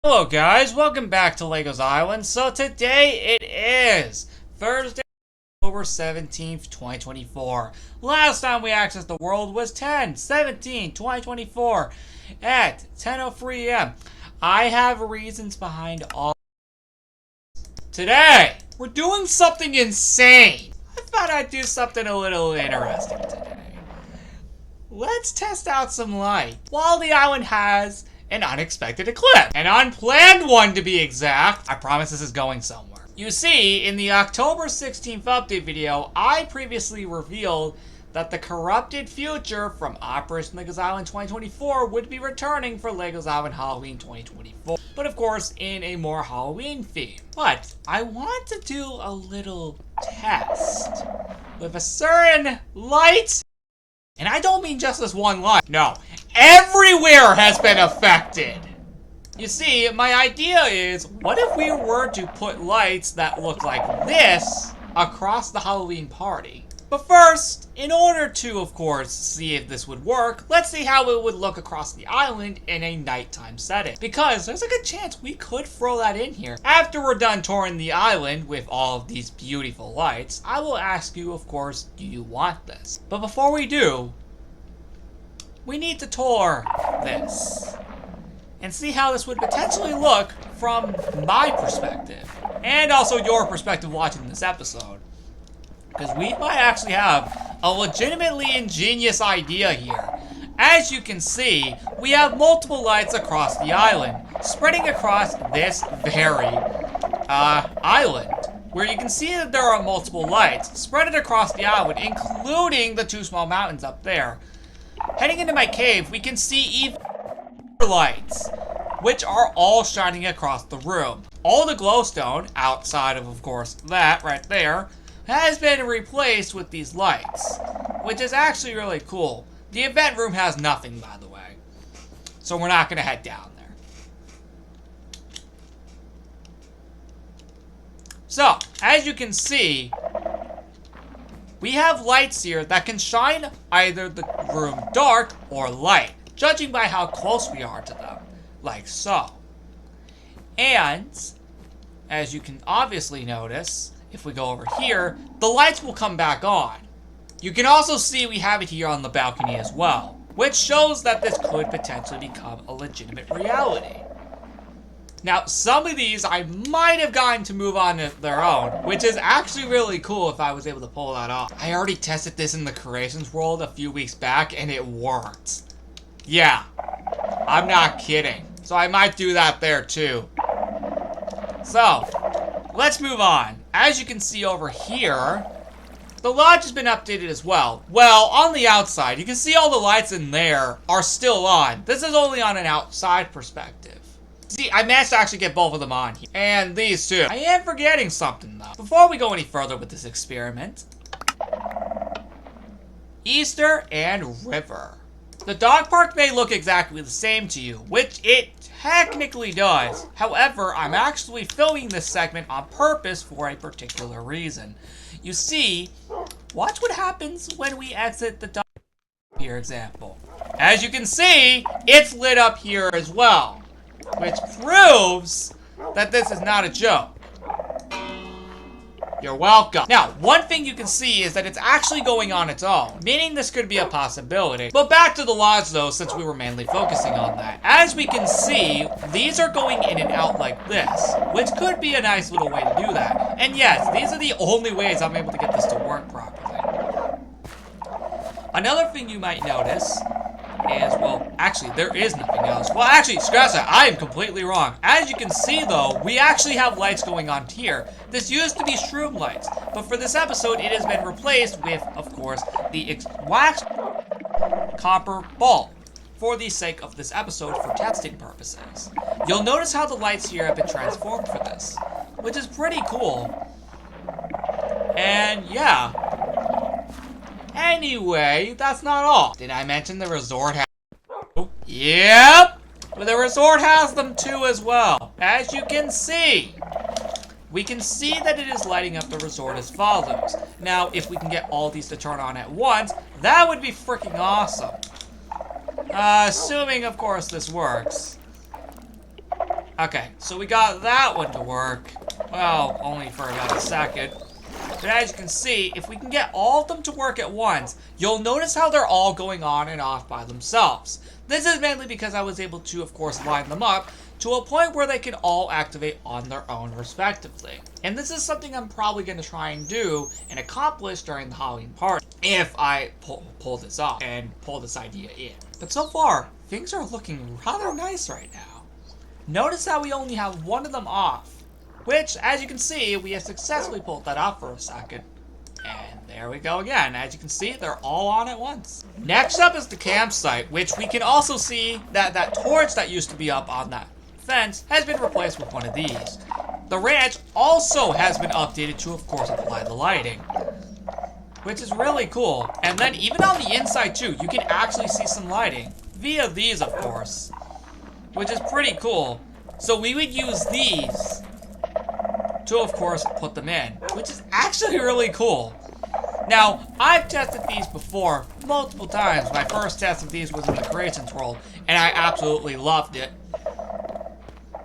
Hello guys, welcome back to Legos Island. So today it is Thursday, October 17th, 2024. Last time we accessed the world was 10/17/2024 at 10:03 a.m. I have reasons behind all. Today, we're doing something insane. I thought I'd do something a little interesting today. Let's test out some light while the island has an unexpected eclipse. An unplanned one, to be exact. I promise this is going somewhere. You see, in the October 16th update video, I previously revealed that the corrupted future from Operation Legos Island 2024 would be returning for Legos Island Halloween 2024. But of course, in a more Halloween theme. But I want to do a little test with a certain light. And I don't mean just this one light. No, everywhere has been affected. You see, my idea is, what if we were to put lights that look like this across the Halloween party? But first, in order to, of course, see if this would work, let's see how it would look across the island in a nighttime setting. Because there's a good chance we could throw that in here. After we're done touring the island with all of these beautiful lights, I will ask you, of course, do you want this? But before we do, we need to tour this and see how this would potentially look from my perspective. And also your perspective watching this episode. Because we might actually have a legitimately ingenious idea here. As you can see, we have multiple lights across the island, spreading across this very island, where you can see that there are multiple lights spread across the island, including the two small mountains up there. Heading into my cave, we can see even more lights, which are all shining across the room. All the glowstone, outside of course, that right there, has been replaced with these lights, which is actually really cool. The event room has nothing, by the way, so we're not going to head down there. So, as you can see, we have lights here that can shine either the room dark or light, judging by how close we are to them, like so. And, as you can obviously notice, if we go over here, the lights will come back on. You can also see we have it here on the balcony as well, which shows that this could potentially become a legitimate reality. Now, some of these I might have gotten to move on their own, which is actually really cool if I was able to pull that off. I already tested this in the Creations World a few weeks back, and it worked. Yeah, I'm not kidding. So I might do that there too. So, let's move on. As you can see over here, the lodge has been updated as well. Well, on the outside, you can see all the lights in there are still on. This is only on an outside perspective. See, I managed to actually get both of them on here. And these two. I am forgetting something though. Before we go any further with this experiment, Easter and River. The dog park may look exactly the same to you, which it technically does. However, I'm actually filming this segment on purpose for a particular reason. You see, watch what happens when we exit the dog park here example. As you can see, it's lit up here as well, which proves that this is not a joke. You're welcome. Now, one thing you can see is that it's actually going on its own, meaning this could be a possibility. But back to the lodge though, since we were mainly focusing on that. As we can see, these are going in and out like this, which could be a nice little way to do that. And yes, these are the only ways I'm able to get this to work properly. Another thing you might notice is, well, actually, there is nothing else. Well, actually, scratch that. I am completely wrong. As you can see, though, we actually have lights going on here. This used to be shroom lights, but for this episode, it has been replaced with, of course, the wax copper bulb for the sake of this episode for testing purposes. You'll notice how the lights here have been transformed for this, which is pretty cool. And, yeah. Anyway, that's not all. Did I mention the resort has... Yep! But the resort has them too as well. As you can see, we can see that it is lighting up the resort as follows. Now, if we can get all these to turn on at once, that would be freaking awesome. Assuming, of course, this works. Okay, so we got that one to work. Well, only for about a second. But as you can see, if we can get all of them to work at once, you'll notice how they're all going on and off by themselves. This is mainly because I was able to, of course, line them up to a point where they can all activate on their own respectively. And this is something I'm probably going to try and do and accomplish during the Halloween party, if I pull this off and pull this idea in. But so far, things are looking rather nice right now. Notice how we only have one of them off, which, as you can see, we have successfully pulled that off for a second. And there we go again. As you can see, they're all on at once. Next up is the campsite, which we can also see that that torch that used to be up on that fence has been replaced with one of these. The ranch also has been updated to, of course, apply the lighting, which is really cool. And then even on the inside too, you can actually see some lighting via these, of course, which is pretty cool. So we would use these to, of course, put them in, which is actually really cool. Now, I've tested these before multiple times. My first test of these was in the Creations World, and I absolutely loved it.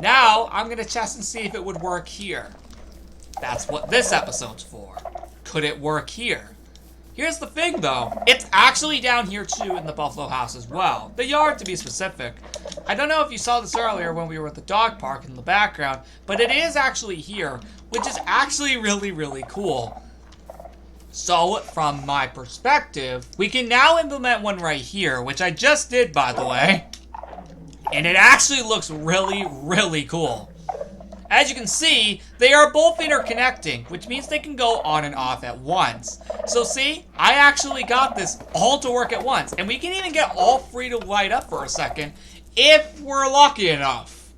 Now, I'm going to test and see if it would work here. That's what this episode's for. Could it work here? Here's the thing, though. It's actually down here, too, in the Buffalo House as well. The yard, to be specific. I don't know if you saw this earlier when we were at the dog park in the background, but it is actually here, which is actually really, really cool. So, from my perspective, we can now implement one right here, which I just did, by the way. And it actually looks really, really cool. As you can see, they are both interconnecting, which means they can go on and off at once. So see, I actually got this all to work at once, and we can even get all three to light up for a second if we're lucky enough.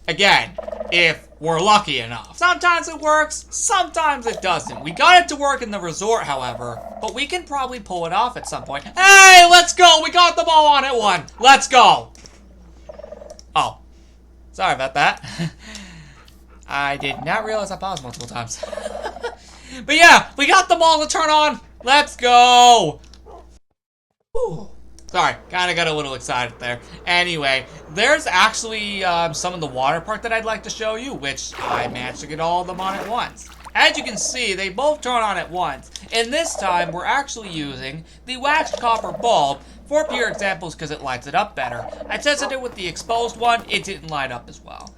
Again, if we're lucky enough. Sometimes it works, sometimes it doesn't. We got it to work in the resort, however, but we can probably pull it off at some point. Hey, let's go! We got them all on at one. Let's go! Oh, sorry about that. I did not realize I paused multiple times. But yeah, we got them all to turn on. Let's go. Ooh. Sorry, kind of got a little excited there. Anyway, there's actually some of the water park that I'd like to show you, which I managed to get all of them on at once. As you can see, they both turn on at once. And this time, we're actually using the waxed copper bulb for pure examples because it lights it up better. I tested it with the exposed one, it didn't light up as well.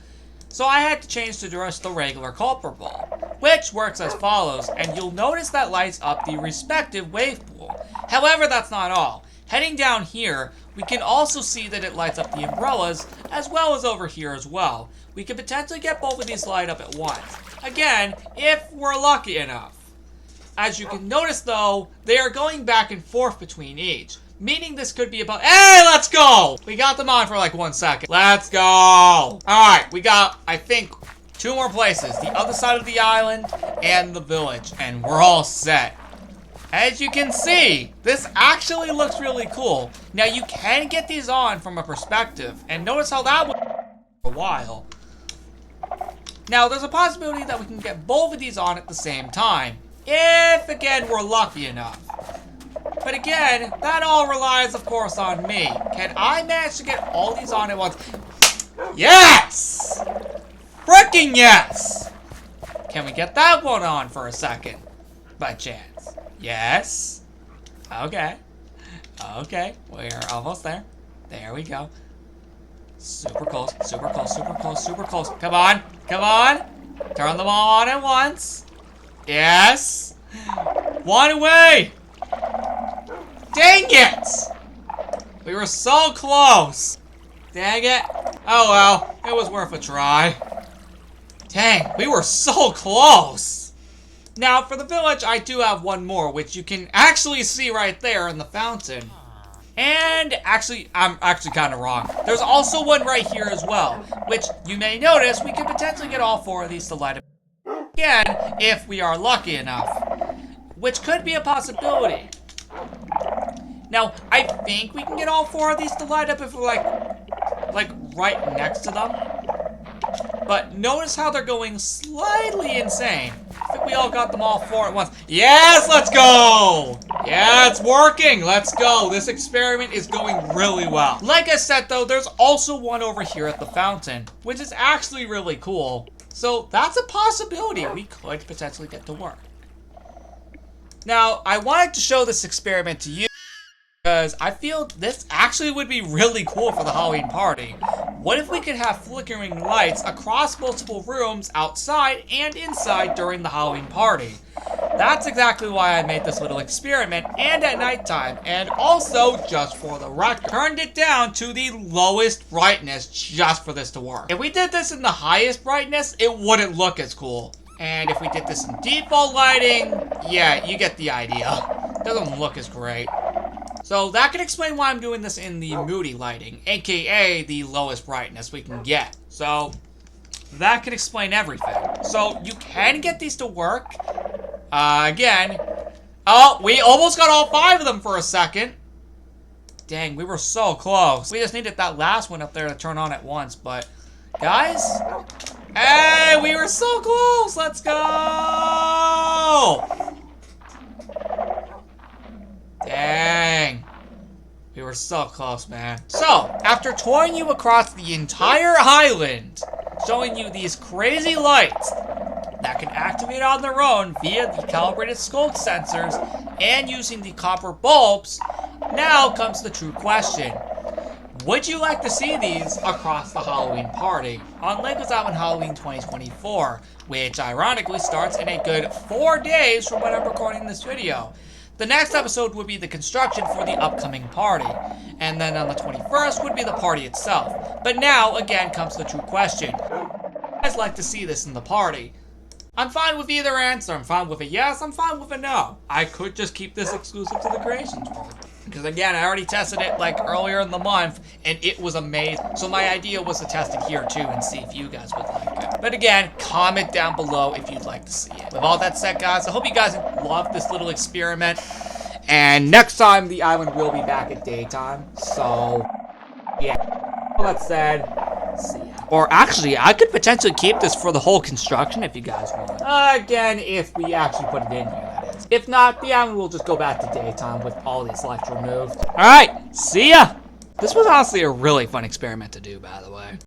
So I had to change to just the regular copper bulb, which works as follows, and you'll notice that lights up the respective wave pool. However, that's not all. Heading down here, we can also see that it lights up the umbrellas, as well as over here as well. We could potentially get both of these light up at once. Again, if we're lucky enough. As you can notice though, they are going back and forth between each. Meaning this could be about— Hey, let's go! We got them on for like 1 second. Let's go! Alright, we got, I think, 2 more places. The other side of the island and the village. And we're all set. As you can see, this actually looks really cool. Now, you can get these on from a perspective. And notice how that was for a while. Now, there's a possibility that we can get both of these on at the same time. If, again, we're lucky enough. But again, that all relies, of course, on me. Can I manage to get all these on at once? Yes! Frickin' yes! Can we get that one on for a second? By chance. Yes. Okay. Okay, we're almost there. There we go. Super close, super close, super close, super close. Come on, come on. Turn them all on at once. Yes. One away. Dang it! We were so close. Dang it. Oh well, it was worth a try. Dang, we were so close. Now, for the village, I do have one more, which you can actually see right there in the fountain. And actually, I'm actually kind of wrong. There's also one right here as well, which you may notice we could potentially get all 4 of these to light up again if we are lucky enough, which could be a possibility. Now, I think we can get all 4 of these to light up if we're like right next to them. But notice how they're going slightly insane. I think we all got them all 4 at once. Yes, let's go! Yeah, it's working. Let's go. This experiment is going really well. Like I said, though, there's also one over here at the fountain, which is actually really cool. So that's a possibility we could potentially get to work. Now, I wanted to show this experiment to you because I feel this actually would be really cool for the Halloween party. What if we could have flickering lights across multiple rooms outside and inside during the Halloween party? That's exactly why I made this little experiment, and at nighttime, and also, just for the record, turned it down to the lowest brightness just for this to work. If we did this in the highest brightness, it wouldn't look as cool. And if we did this in default lighting, yeah, you get the idea. Doesn't look as great. So that can explain why I'm doing this in the moody lighting, aka the lowest brightness we can get. So that can explain everything. So you can get these to work. Again. Oh, we almost got all 5 of them for a second. Dang, we were so close. We just needed that last one up there to turn on at once, but guys, hey, we were so close. Let's go. Dang. We were so close, man. So, after touring you across the entire island, showing you these crazy lights that can activate on their own via the calibrated scope sensors and using the copper bulbs, now comes the true question. Would you like to see these across the Halloween party on LEGO's Island Halloween 2024, which ironically starts in a good 4 days from when I'm recording this video? The next episode would be the construction for the upcoming party, and then on the 21st would be the party itself. But now, again, comes the true question. Would you guys like to see this in the party? I'm fine with either answer. I'm fine with a yes, I'm fine with a no. I could just keep this exclusive to the Creations world. Because again, I already tested it like earlier in the month, and it was amazing. So my idea was to test it here too and see if you guys would like it. But again, comment down below if you'd like to see it. With all that said, guys, I hope you guys loved this little experiment. And next time, the island will be back at daytime. So, yeah. All that said, see ya. Or actually, I could potentially keep this for the whole construction if you guys want. Again, if we actually put it in here, that is. If not, the island will just go back to daytime with all these lights removed. Alright, see ya! This was honestly a really fun experiment to do, by the way.